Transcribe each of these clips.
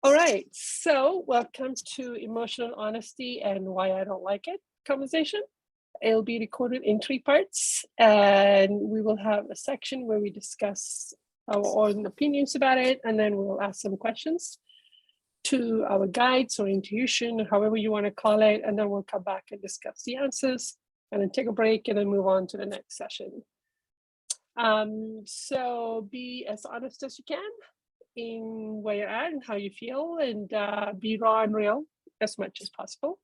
All right, so welcome to Emotional Honesty and Why I Don't Like It conversation. It'll be recorded in 3 parts, and we will have a section where we discuss our own opinions about it, and then we'll ask some questions to our guides or intuition, however you want to call it, and then we'll come back and discuss the answers, and then take a break, and then move on to the next session. So be as honest as you can in where you're at and how you feel, and be raw and real as much as possible.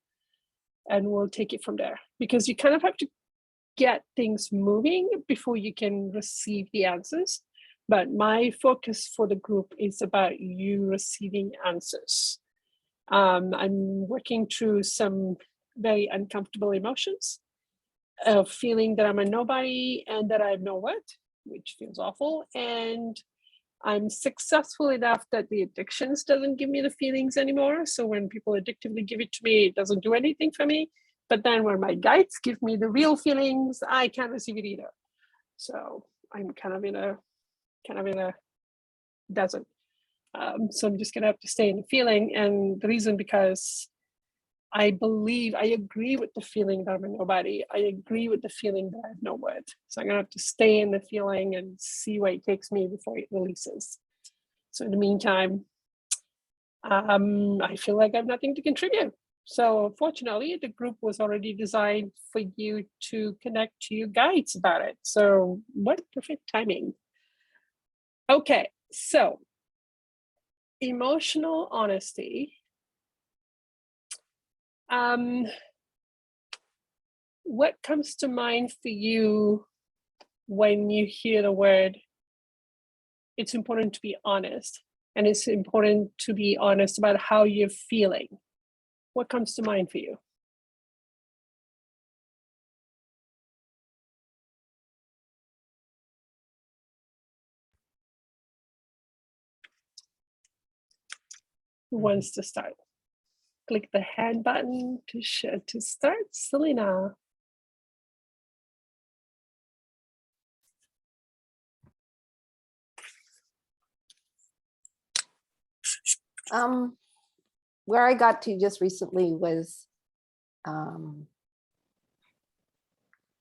And we'll take it from there, because you kind of have to get things moving before you can receive the answers. But my focus for the group is about you receiving answers. I'm working through some very uncomfortable emotions of feeling that I'm a nobody and that I have no worth, which feels awful. And I'm successful enough that the addictions doesn't give me the feelings anymore. So when people addictively give it to me, it doesn't do anything for me. But then when my guides give me the real feelings, I can't receive it either. So I'm kind of in a desert. So I'm just gonna have to stay in the feeling. And the reason, because I agree with the feeling that I'm a nobody. I agree with the feeling that I have no worth. So I'm gonna have to stay in the feeling and see where it takes me before it releases. So in the meantime, I feel like I have nothing to contribute. So fortunately, the group was already designed for you to connect to your guides about it. So what perfect timing. Okay, so emotional honesty. What comes to mind for you when you hear the word, it's important to be honest, and it's important to be honest about how you're feeling? What comes to mind for you? Who wants to start? Click the hand button to start. Selena. Where I got to just recently was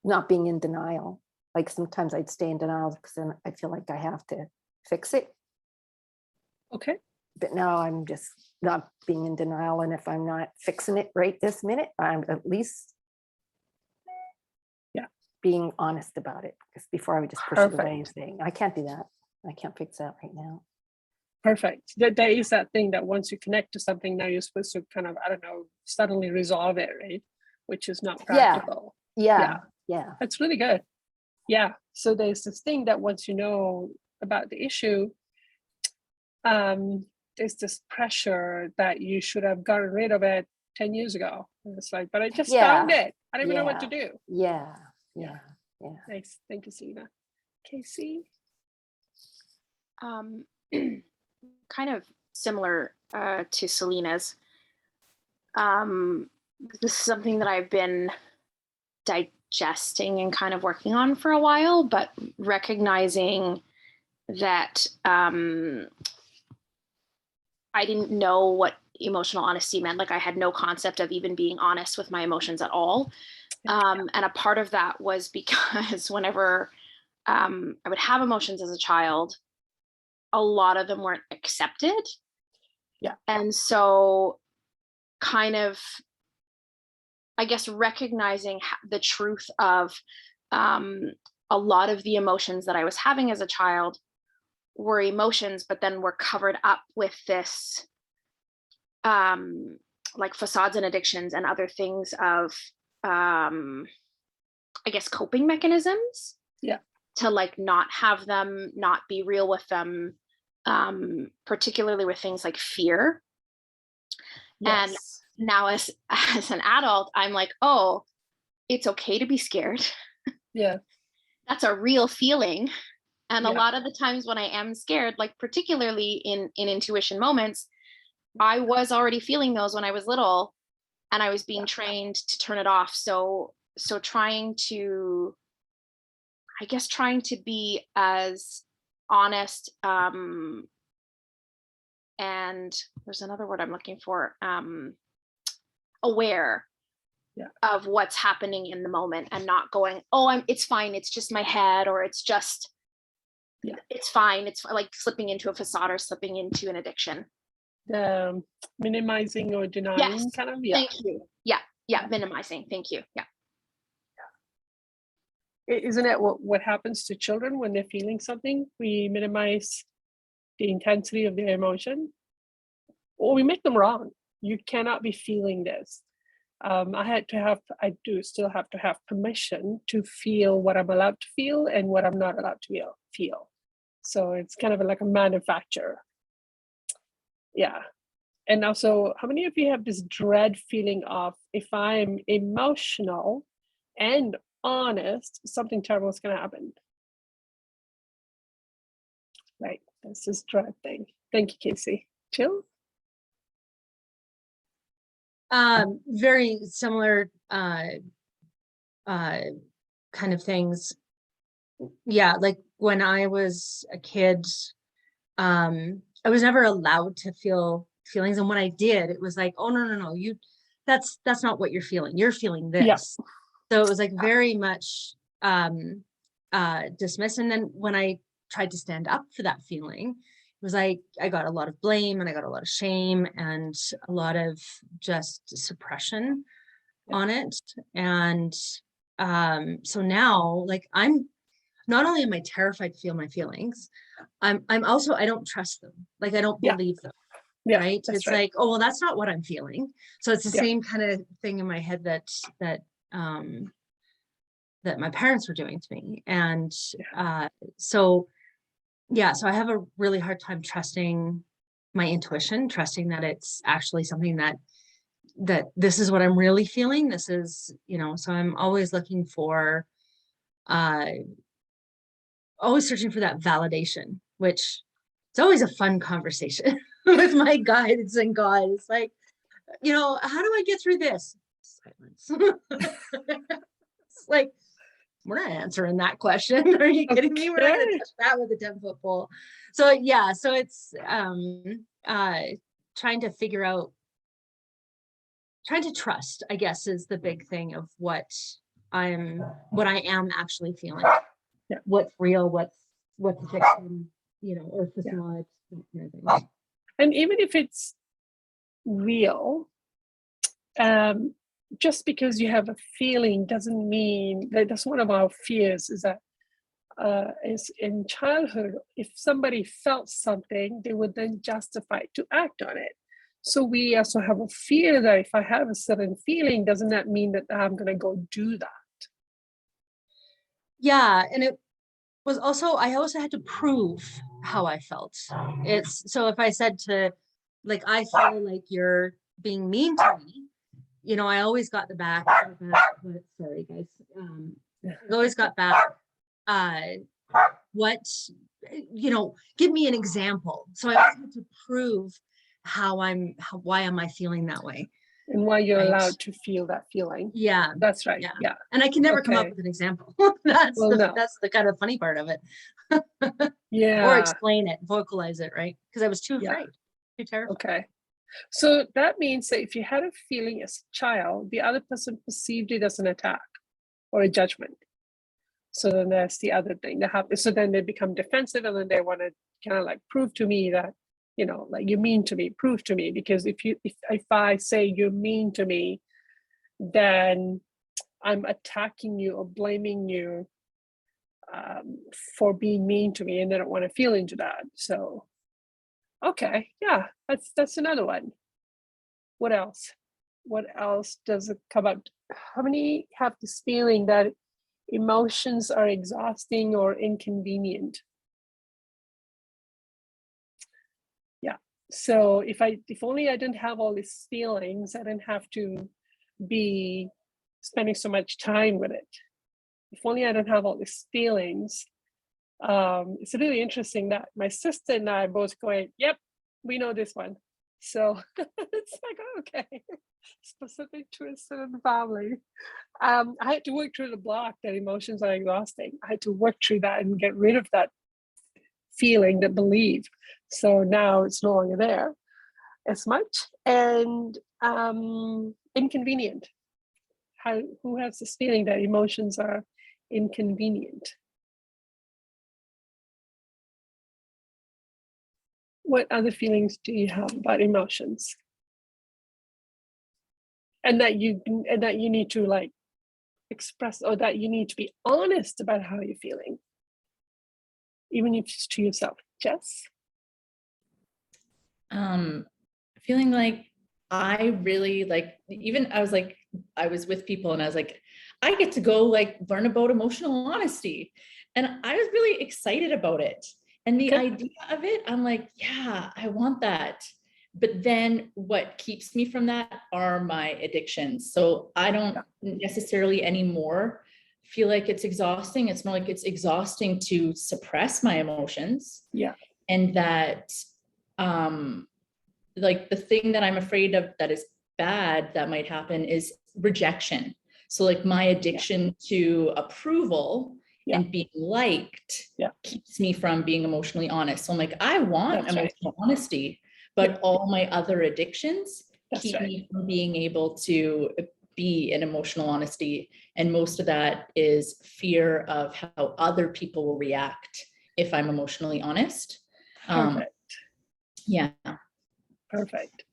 not being in denial. Like sometimes I'd stay in denial because then I feel like I have to fix it. Okay. But now I'm just not being in denial. And if I'm not fixing it right this minute, I'm at least being honest about it. Because before I would just push it away and saying, I can't do that. I can't fix that right now. Perfect. There is that thing that once you connect to something, now you're supposed to kind of, I don't know, suddenly resolve it, right? Which is not practical. Yeah. That's really good. Yeah. So there's this thing that once you know about the issue, there's this pressure that you should have gotten rid of it 10 years ago. And it's like, but I just found it. I don't even know what to do. Yeah. Nice. Thank you, Selena. Casey? Kind of similar to Selena's. This is something that I've been digesting and kind of working on for a while, but recognizing that I didn't know what emotional honesty meant. Like I had no concept of even being honest with my emotions at all. And a part of that was because whenever I would have emotions as a child, a lot of them weren't accepted. Yeah. And so kind of, I guess, recognizing the truth of a lot of the emotions that I was having as a child were emotions, but then were covered up with this like facades and addictions and other things of I guess coping mechanisms. Yeah. To like not have them, not be real with them, particularly with things like fear. Yes. And now as an adult, I'm like, oh, it's okay to be scared. Yeah. That's a real feeling. And a lot of the times when I am scared, like particularly in intuition moments, I was already feeling those when I was little, and I was being trained to turn it off. So trying to be as honest and there's another word I'm looking for, aware Yeah. of what's happening in the moment, and not going, oh, it's fine, it's just my head, or it's just, Yeah. it's fine. It's like slipping into a facade or slipping into an addiction. Minimizing or denying Yes. kind of, yeah. Thank you. Yeah. Yeah. Minimizing. Thank you. Yeah. Isn't it what happens to children when they're feeling something? We minimize the intensity of their emotion, or we make them wrong. You cannot be feeling this. I do still have to have permission to feel what I'm allowed to feel and what I'm not allowed to feel. So it's kind of like a manufacturer. Yeah. And also, how many of you have this dread feeling of, if I'm emotional and honest, something terrible is going to happen? Right. That's this dread thing. Thank you, Casey. Jill? Very similar kind of things. Yeah, like when I was a kid, I was never allowed to feel feelings, and when I did, it was like, oh no, that's not what you're feeling. You're feeling this. Yeah. So it was like very much dismissed. And then when I tried to stand up for that feeling, it was like I got a lot of blame, and I got a lot of shame, and a lot of just suppression on it. And so now, like, I'm not only am I terrified to feel my feelings, I'm also, I don't trust them. Like, I don't Yeah. believe them. Yeah, Right. that's It's right. like, oh, well, that's not what I'm feeling. So it's the Yeah. same kind of thing in my head that my parents were doing to me. And so I have a really hard time trusting my intuition, trusting that it's actually something that this is what I'm really feeling. This is, so I'm always looking for, always searching for that validation, which it's always a fun conversation with my guides and God. It's like, how do I get through this? Silence. It's like, we're not answering that question. Are you kidding me? We're not going to touch that with a 10-foot pole. So so it's trying to figure out, trying to trust, I guess, is the big thing of what I am actually feeling. Yeah. What's real, what's a fiction, or facade, that kind of thing. And even if it's real, just because you have a feeling doesn't mean that. That's one of our fears, is that is in childhood, if somebody felt something, they would then justify it to act on it. So we also have a fear that if I have a certain feeling, doesn't that mean that I'm going to go do that? Yeah, and it was also, I also had to prove how I felt. It's so if I said to, like, I feel like you're being mean to me, I always got the back. Sorry, guys. I always got back. What, give me an example. So I always had to prove why am I feeling that way, and why you're right? allowed to feel that feeling. Yeah, that's right. Yeah, and I can never come up Okay. with an example. That's the kind of funny part of it. Yeah, Or explain it, vocalize it, right? Because I was too Yeah. afraid, too terrified. Okay. So that means that if you had a feeling as a child, the other person perceived it as an attack or a judgment. So then that's the other thing that happens. So then they become defensive, and then they want to kind of like prove to me that, like, you're mean to me, prove to me. Because if I say you're mean to me, then I'm attacking you or blaming you for being mean to me, and they don't want to feel into that. So, okay, yeah, that's another one. What else? What else does it come up? How many have this feeling that emotions are exhausting or inconvenient? Yeah. So if only I didn't have all these feelings, I didn't have to be spending so much time with it. If only I didn't have all these feelings. It's really interesting that my sister and I both going, yep, we know this one. So it's like, okay, specific to a certain family. I had to work through the block that emotions are exhausting. I had to work through that and get rid of that feeling, that belief. So now it's no longer there as much, and inconvenient. Who has this feeling that emotions are inconvenient? What other feelings do you have about emotions? And that you need to like express, or that you need to be honest about how you're feeling, even if it's to yourself. Jess? Feeling like I really like, even I was with people and I was like, I get to go like learn about emotional honesty. And I was really excited about it. And the Okay. idea of it, I'm like, yeah, I want that. But then what keeps me from that are my addictions. So I don't necessarily anymore feel like it's exhausting. It's more like it's exhausting to suppress my emotions. Yeah. And that, like the thing that I'm afraid of that is bad that might happen is rejection. So like my addiction to approval and being liked keeps me from being emotionally honest. So I'm like, I want That's right. emotional honesty, but all my other addictions That's keep right. me from being able to be in emotional honesty. And most of that is fear of how other people will react if I'm emotionally honest. Perfect. Yeah. Perfect.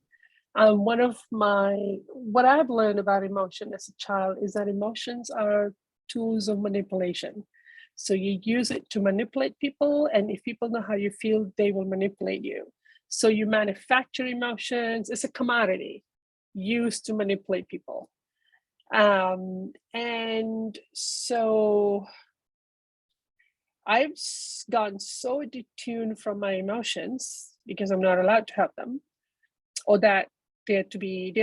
What I've learned about emotion as a child is that emotions are tools of manipulation. So you use it to manipulate people, and if people know how you feel, they will manipulate you. So you manufacture emotions. It's a commodity used to manipulate people. And so I've gotten so detuned from my emotions because I'm not allowed to have them, or that they're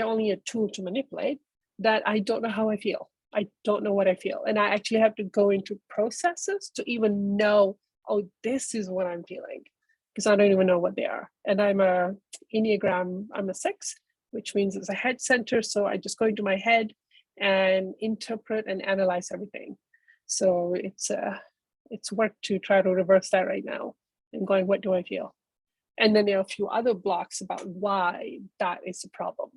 only a tool to manipulate, that I don't know how I feel. I don't know what I feel. And I actually have to go into processes to even know, oh, this is what I'm feeling, because I don't even know what they are. And I'm a 6, which means it's a head center. So I just go into my head and interpret and analyze everything. So it's work to try to reverse that right now and going, what do I feel? And then there are a few other blocks about why that is a problem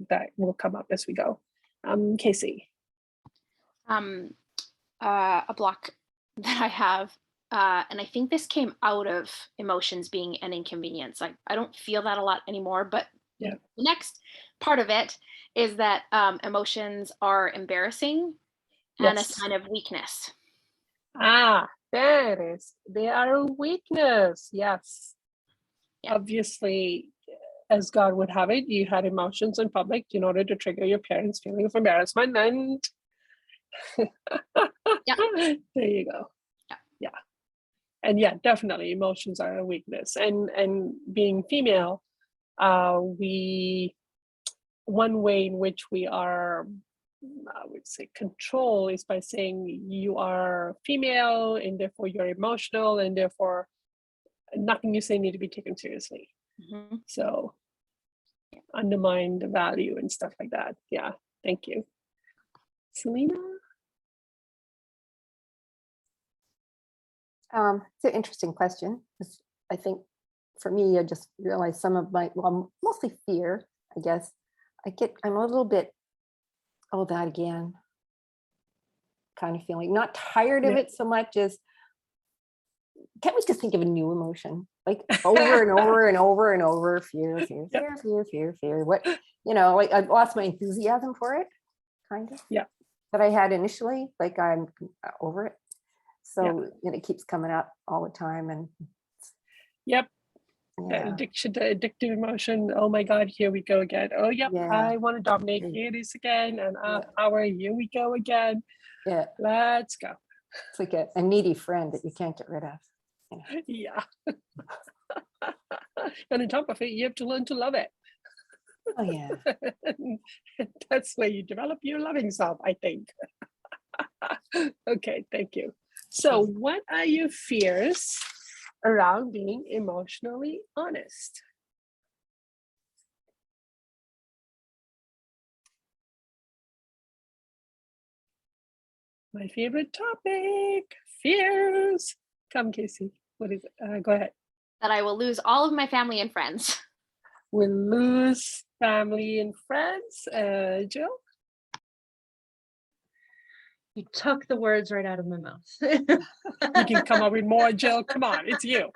that will come up as we go. Casey. A block that I have, and I think this came out of emotions being an inconvenience. I don't feel that a lot anymore, but Yeah. the next part of it is that emotions are embarrassing and a Yes. sign of weakness. There it is. They are a weakness. Yes. Yeah. Obviously, as God would have it, you had emotions in public in order to trigger your parents' feeling of embarrassment, and there you go. Yeah. And yeah, definitely emotions are a weakness. And being female, one way in which we are, I would say, control is by saying you are female and therefore you're emotional, and therefore nothing you say need to be taken seriously. Mm-hmm. So undermine the value and stuff like that. Yeah, thank you. Selena? It's an interesting question. I think for me, I just realized some of mostly fear, I guess. I'm a little bit, oh, that again, kind of feeling, not tired of it so much as, can't we just think of a new emotion? Like over and over and over and over, fear. What, like I've lost my enthusiasm for it, kind of. Yeah. That I had initially, like I'm over it. So it keeps coming up all the time. And yep. That addiction to addictive emotion. Oh my God, here we go again. Oh, yep, I want to dominate. Here it is again. And power, here we go again. Yeah. Let's go. It's like a needy friend that you can't get rid of. Yeah. And on top of it, you have to learn to love it. Oh, yeah. That's where you develop your loving self, I think. Okay, thank you. So what are your fears around being emotionally honest? My favorite topic, fears. Come, Casey. What is it? Go ahead. That I will lose all of my family and friends. We'll lose family and friends. Jill? You took the words right out of my mouth. You can come up with more, Jill. Come on, it's you.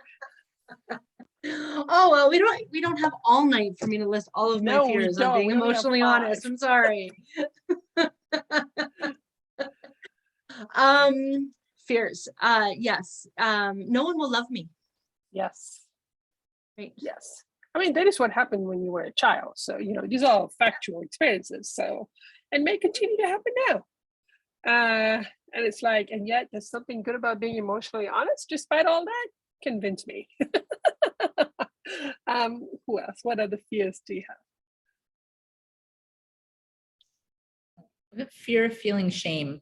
Oh, well, we don't have all night for me to list all of my No, we fears. don't. I'm being We only have emotionally honest. 5. I'm sorry. Fears. Yes. No one will love me. Yes. Right. Yes. I mean, that is what happened when you were a child. So, these are all factual experiences. So, and may continue to happen now. And it's like, and yet there's something good about being emotionally honest, despite all that. Convince me. Who else? What other fears do you have? The fear of feeling shame.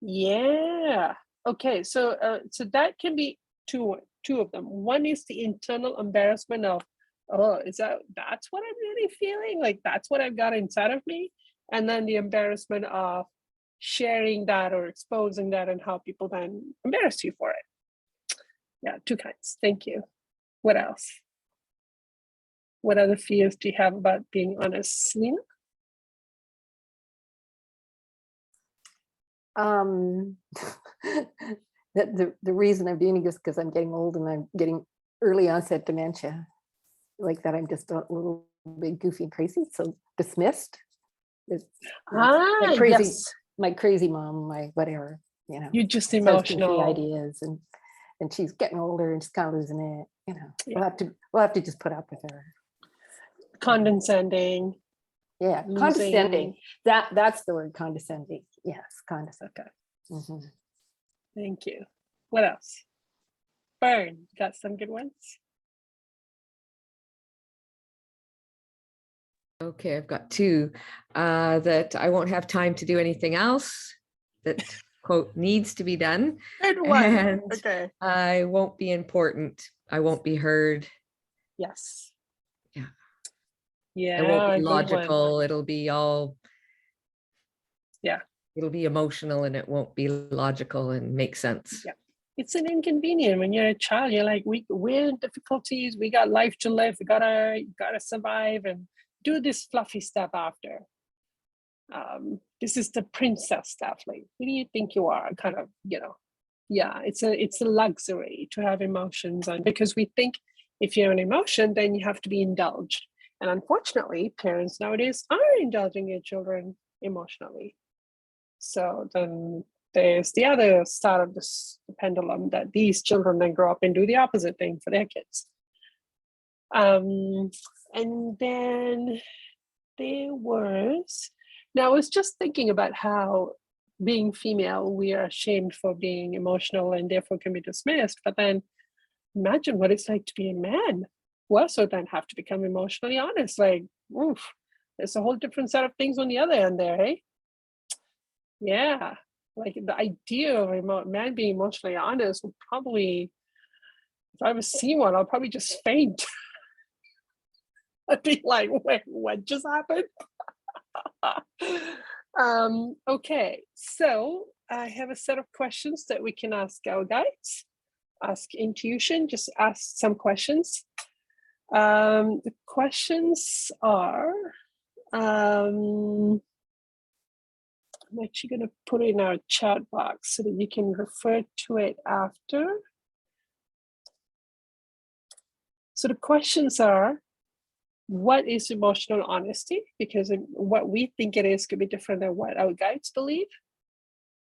Yeah. Okay. So, so that can be two of them. One is the internal embarrassment of, oh, that's what I'm really feeling? Like that's what I've got inside of me. And then the embarrassment of sharing that or exposing that and how people then embarrass you for it. Yeah, 2 kinds. Thank you. What else? What other fears do you have about being honest, Lena? The reason I'm doing it is because I'm getting old and I'm getting early onset dementia, like that. I'm just a little bit goofy and crazy, so dismissed. It's my crazy, Yes. my crazy mom, my whatever, You're just says goofy emotional. ideas, and she's getting older and she's kind of losing it. Yeah. We'll have to just put up with her. Condescending. Yeah, Losing. condescending. That's the word, condescending. Yes, condescending. Okay. Mhm. Thank you. What else? Fern, got some good ones? Okay, I've got 2. That I won't have time to do anything else that, quote, needs to be done. Good one. And Okay. I won't be important. I won't be heard. Yes. Yeah. Yeah. It won't be good one. logical. It'll be all. Yeah. It'll be emotional and it won't be logical and make sense. Yeah. It's an inconvenience when you're a child. You're like, we're in difficulties. We got life to live. We gotta survive and do this fluffy stuff after. This is the princess stuff. Like, who do you think you are? Kind of, yeah. It's a luxury to have emotions, and because we think if you have an emotion, then you have to be indulged. And unfortunately, parents nowadays are indulging their children emotionally. So then there's the other side of this pendulum that these children then grow up and do the opposite thing for their kids. And then there was, now I was just thinking about how being female, we are ashamed for being emotional and therefore can be dismissed. But then imagine what it's like to be a man who also then have to become emotionally honest. Like, oof, there's a whole different set of things on the other end there, hey? Yeah, like the idea of a man being emotionally honest would probably, if I ever see one, I'll probably just faint. I'd be like, wait, what just happened? Okay, so I have a set of questions that we can ask our guides. Ask intuition, just ask some questions. The questions are, I'm actually going to put it in our chat box so that you can refer to it after. So the questions are, what is emotional honesty? Because what we think it is could be different than what our guides believe.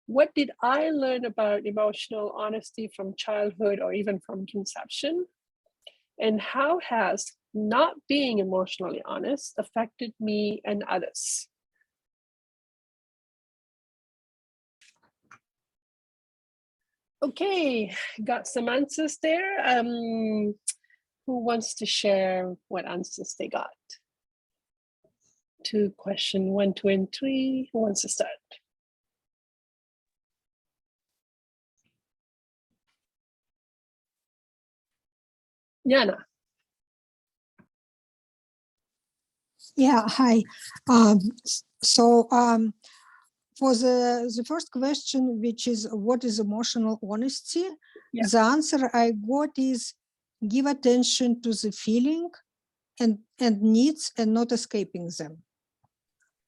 What did I learn about emotional honesty from childhood or even from conception? And how has not being emotionally honest affected me and others? Okay, got some answers there. Who wants to share what answers they got? To question 1, 2, and 3, who wants to start? Yana. Yeah, hi. For the first question, which is what is emotional honesty? Yeah. The answer I got is give attention to the feeling and needs and not escaping them.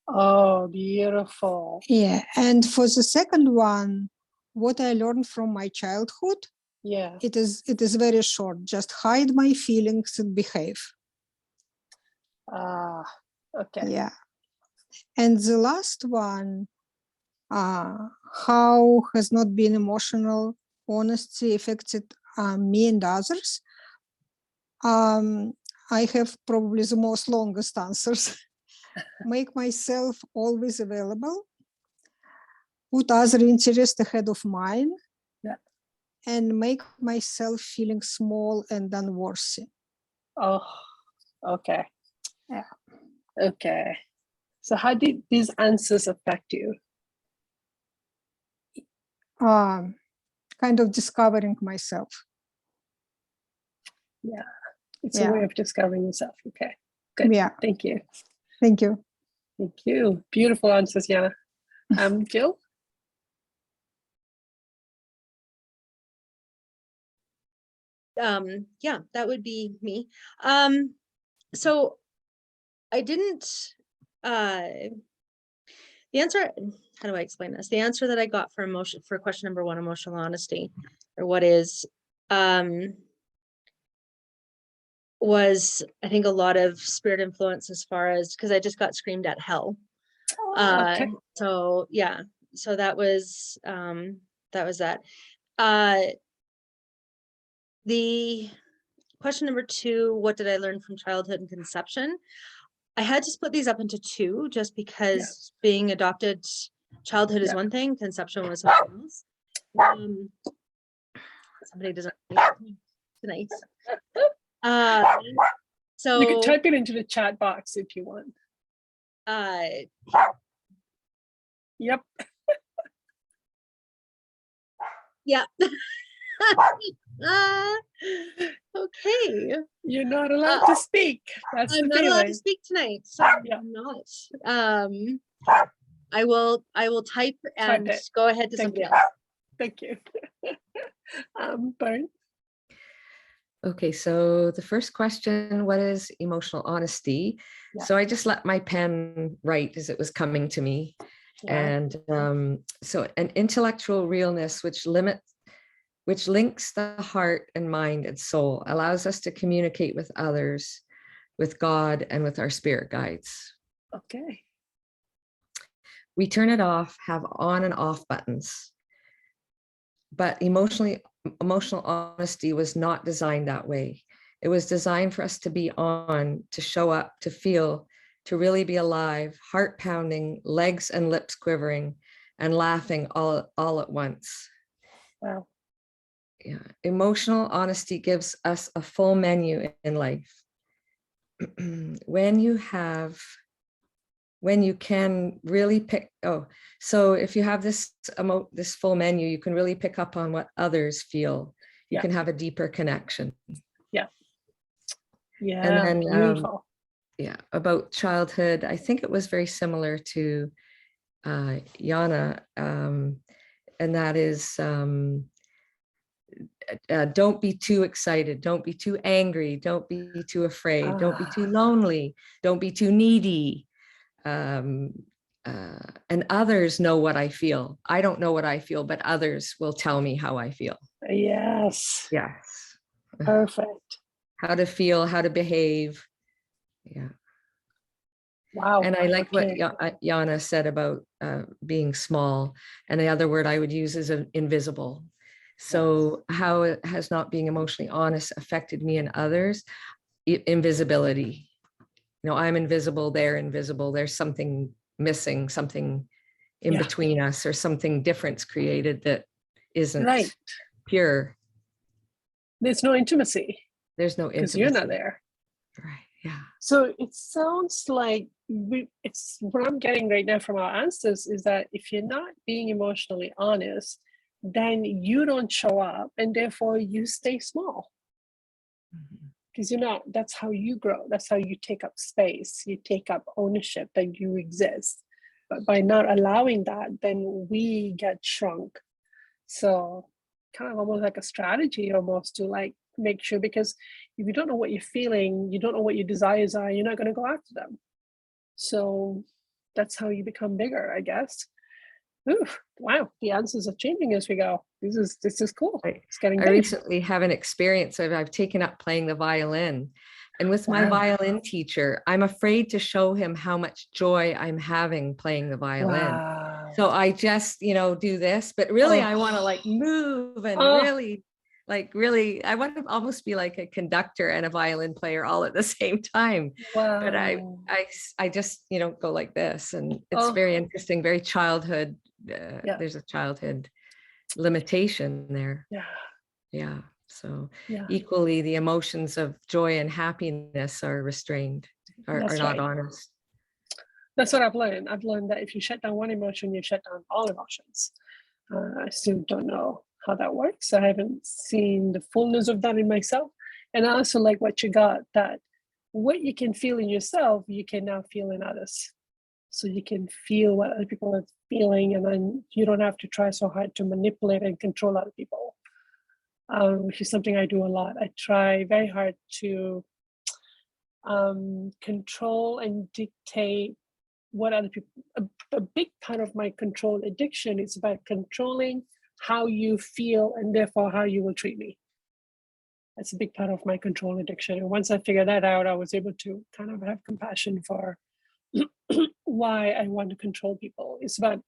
Oh, beautiful. Yeah. And for the second one, what I learned from my childhood, Yeah. it is very short. Just hide my feelings and behave. Ah, okay. Yeah. And the last one, how has not been emotional honesty affected me and others? I have probably the most longest answers. Make myself always available, put other interests ahead of mine, Yeah. and make myself feeling small and unworthy. Oh, okay. Yeah. Okay. So how did these answers affect you? Kind of discovering myself. Yeah. It's Yeah. a way of discovering yourself. Okay. Good. Yeah. Thank you. Thank you. Thank you. Beautiful answers, Yana. Jill? Yeah, that would be me. So I didn't, the answer, how do I explain this? The answer that I got for question number 1, emotional honesty, or what is, was I think a lot of spirit influence as far as, because I just got screamed at hell. Okay. So yeah, so that was that. The question number 2, what did I learn from childhood and conception? I had to split these up into 2 just because being adopted, childhood is Yeah. one thing, conception was something else. Somebody doesn't tonight. So You can type it into the chat box if you want. Yep. Yeah. Okay. You're not allowed to speak. That's I'm the not allowed to feeling. speak tonight, so Yeah. I'm not. I will type and it. go ahead to Thank somebody you. else. Thank you. Bern? Okay, so the first question, what is emotional honesty? Yeah. So I just let my pen write as it was coming to me. Yeah. And so an intellectual realness which links the heart and mind and soul, allows us to communicate with others, with God, and with our spirit guides. Okay. We turn it off, have on and off buttons. But emotional honesty was not designed that way. It was designed for us to be on, to show up, to feel, to really be alive, heart pounding, legs and lips quivering, and laughing all at once. Wow. Yeah. Emotional honesty gives us a full menu in life. When you can really pick, so if you have this full menu, you can really pick up on what others feel. You can have a deeper connection. Yeah. Yeah. And then, beautiful. About childhood, I think it was very similar to Yana, and that is, don't be too excited, don't be too angry, don't be too afraid, don't be too lonely, don't be too needy. And others know what I feel. I don't know what I feel, but others will tell me how I feel. Yes. Yes. Perfect. How to feel, how to behave. Yeah. Wow. And I like what Okay. Yana said about being small. And the other word I would use is invisible. So how it has not being emotionally honest affected me and others? Invisibility. I'm invisible, they're invisible. There's something missing, something in between us, or something different's created that isn't pure. There's no intimacy. There's no because intimacy. you're not there. Right. Yeah. So it sounds like it's what I'm getting right now from our answers is that if you're not being emotionally honest, then you don't show up, and therefore you stay small. Because you're not, that's how you grow. That's how you take up space. You take up ownership that you exist. But by not allowing that, then we get shrunk. So kind of almost like a strategy almost to like make sure, because if you don't know what you're feeling, you don't know what your desires are, you're not going to go after them. So that's how you become bigger, I guess. Ooh, wow, the answers are changing as we go. This is cool. It's getting I big. recently have an experience of I've taken up playing the violin. And with my Wow. violin teacher, I'm afraid to show him how much joy I'm having playing the violin. Wow. So I just, do this, but really Oh. I want to like move and Oh. really, I want to almost be like a conductor and a violin player all at the same time. Wow. But I just, go like this, and it's Oh. very interesting, very childhood. Yeah. There's a childhood limitation there. Yeah. Yeah. So Yeah. equally, the emotions of joy and happiness are restrained, are That's not right. honest. That's what I've learned. I've learned that if you shut down one emotion, you shut down all emotions. I still don't know how that works. I haven't seen the fullness of that in myself. And I also like what you got, that what you can feel in yourself, you can now feel in others. So you can feel what other people are feeling, and then you don't have to try so hard to manipulate and control other people, which is something I do a lot. I try very hard to control and dictate what other people. A big part of my control addiction is about controlling how you feel and therefore how you will treat me. That's a big part of my control addiction. And once I figured that out, I was able to kind of have compassion for why I want to control people. It's about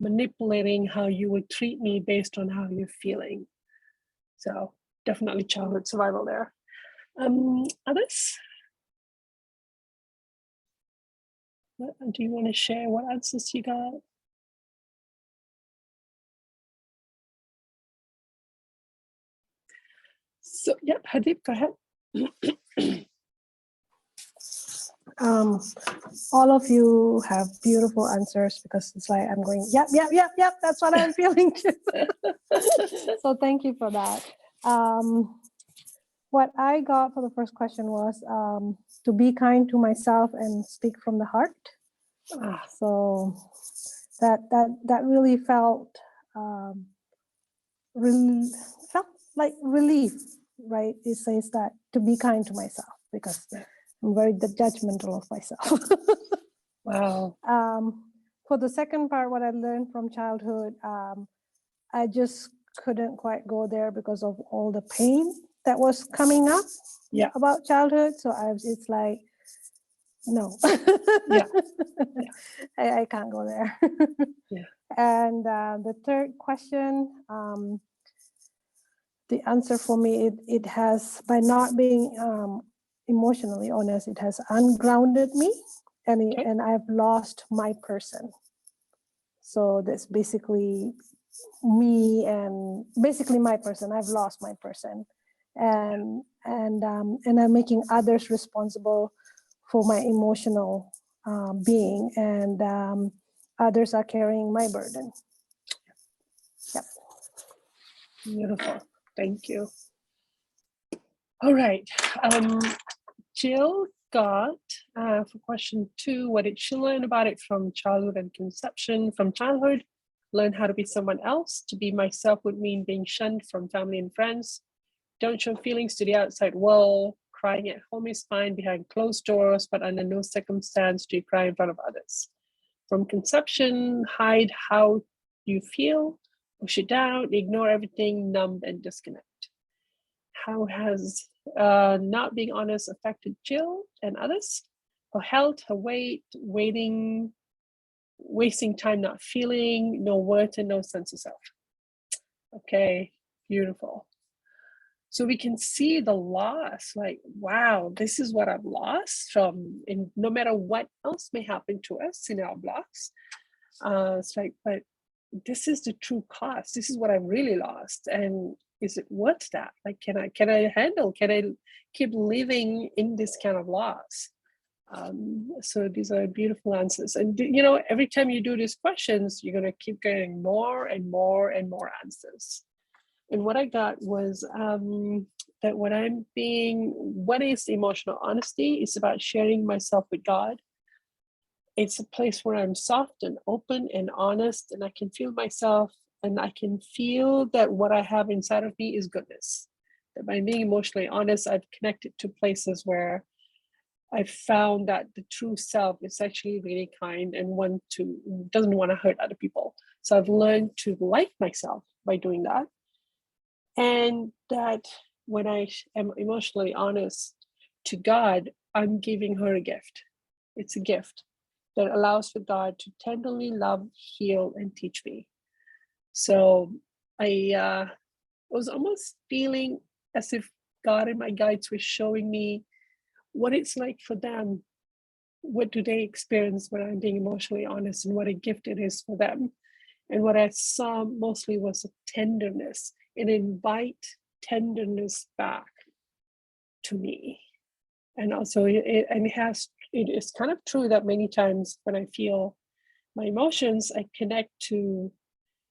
manipulating how you would treat me based on how you're feeling. So definitely childhood survival there. Others? Do you want to share what answers you got? So, yep, Hadip, go ahead. All of you have beautiful answers, because it's like I'm going, yep, that's what I'm feeling too. So thank you for that. What I got for the first question was to be kind to myself and speak from the heart. So that really felt like relief, right? It says that to be kind to myself, because I'm very judgmental of myself. Wow. For the second part, what I learned from childhood, I just couldn't quite go there because of all the pain that was coming up about childhood. So it's like, no, Yeah. I can't go there. Yeah. And the third question, the answer for me, it has, by not being emotionally honest, it has ungrounded me, and I've lost my person. So that's basically me, and basically my person. I've lost my person, and I'm making others responsible for my emotional being, and others are carrying my burden. Yep. Beautiful. Thank you. All right. Jill got for question 2, what did she learn about it from childhood and conception? From childhood, learn how to be someone else. To be myself would mean being shunned from family and friends. Don't show feelings to the outside world. Crying at home is fine behind closed doors, but under no circumstance do you cry in front of others. From conception, hide how you feel, push it down, ignore everything, numb and disconnect. How has not being honest affected Jill and others? Her health, her weight, waiting, wasting time not feeling, no worth and no sense of self. Okay, beautiful. So we can see the loss, like, wow, this is what I've lost from, and no matter what else may happen to us in our blocks, it's like, but this is the true cost. This is what I really lost. And is it worth that? Like, can I handle, can I keep living in this kind of loss? So these are beautiful answers. And, every time you do these questions, you're going to keep getting more and more and more answers. And what I got was that what is emotional honesty? It's about sharing myself with God. It's a place where I'm soft and open and honest, and I can feel myself, and I can feel that what I have inside of me is goodness. that by being emotionally honest, I've connected to places where I found that the true self is actually really kind and doesn't want to hurt other people. So I've learned to like myself by doing that. And that when I am emotionally honest to God, I'm giving her a gift. It's a gift that allows for God to tenderly love, heal, and teach me. So I was almost feeling as if God and my guides were showing me what it's like for them. What do they experience when I'm being emotionally honest, and what a gift it is for them. And what I saw mostly was a tenderness, an invite tenderness back to me. And also it is kind of true that many times when I feel my emotions, I connect to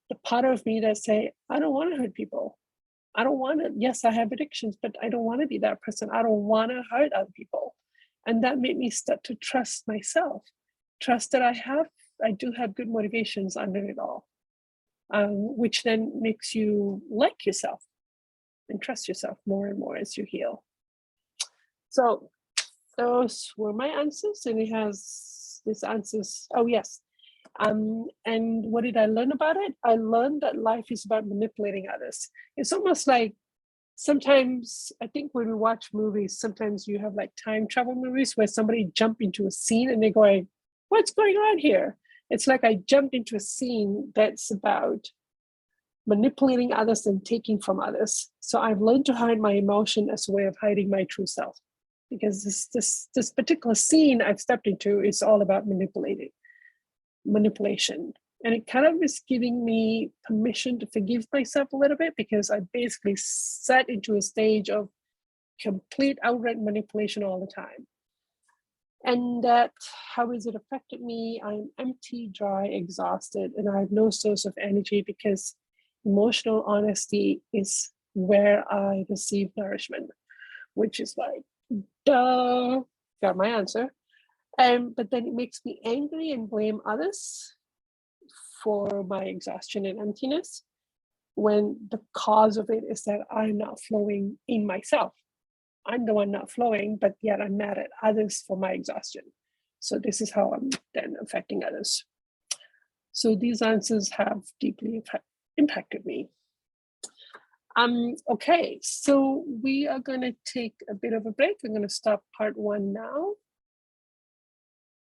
the part of me that say, I don't want to hurt people. I don't want to, yes, I have addictions, but I don't want to be that person. I don't want to hurt other people. And that made me start to trust myself, trust that I do have good motivations under it all, which then makes you like yourself and trust yourself more and more as you heal. So those were my answers, and it has these answers. Oh, yes. And what did I learn about it? I learned that life is about manipulating others. It's almost like sometimes, I think when we watch movies, sometimes you have like time travel movies where somebody jump into a scene and they're going, what's going on here? It's like I jumped into a scene that's about manipulating others and taking from others. So I've learned to hide my emotion as a way of hiding my true self, because this particular scene I've stepped into is all about manipulation. And it kind of is giving me permission to forgive myself a little bit, because I basically sat into a stage of complete outright manipulation all the time. And that, how has it affected me? I'm empty, dry, exhausted, and I have no source of energy, because emotional honesty is where I receive nourishment, which is like, duh, got my answer. But then it makes me angry and blame others for my exhaustion and emptiness, when the cause of it is that I'm not flowing in myself. I'm the one not flowing, but yet I'm mad at others for my exhaustion. So this is how I'm then affecting others. So these answers have deeply impacted me. Okay, so we are going to take a bit of a break. I'm going to stop part 1 now.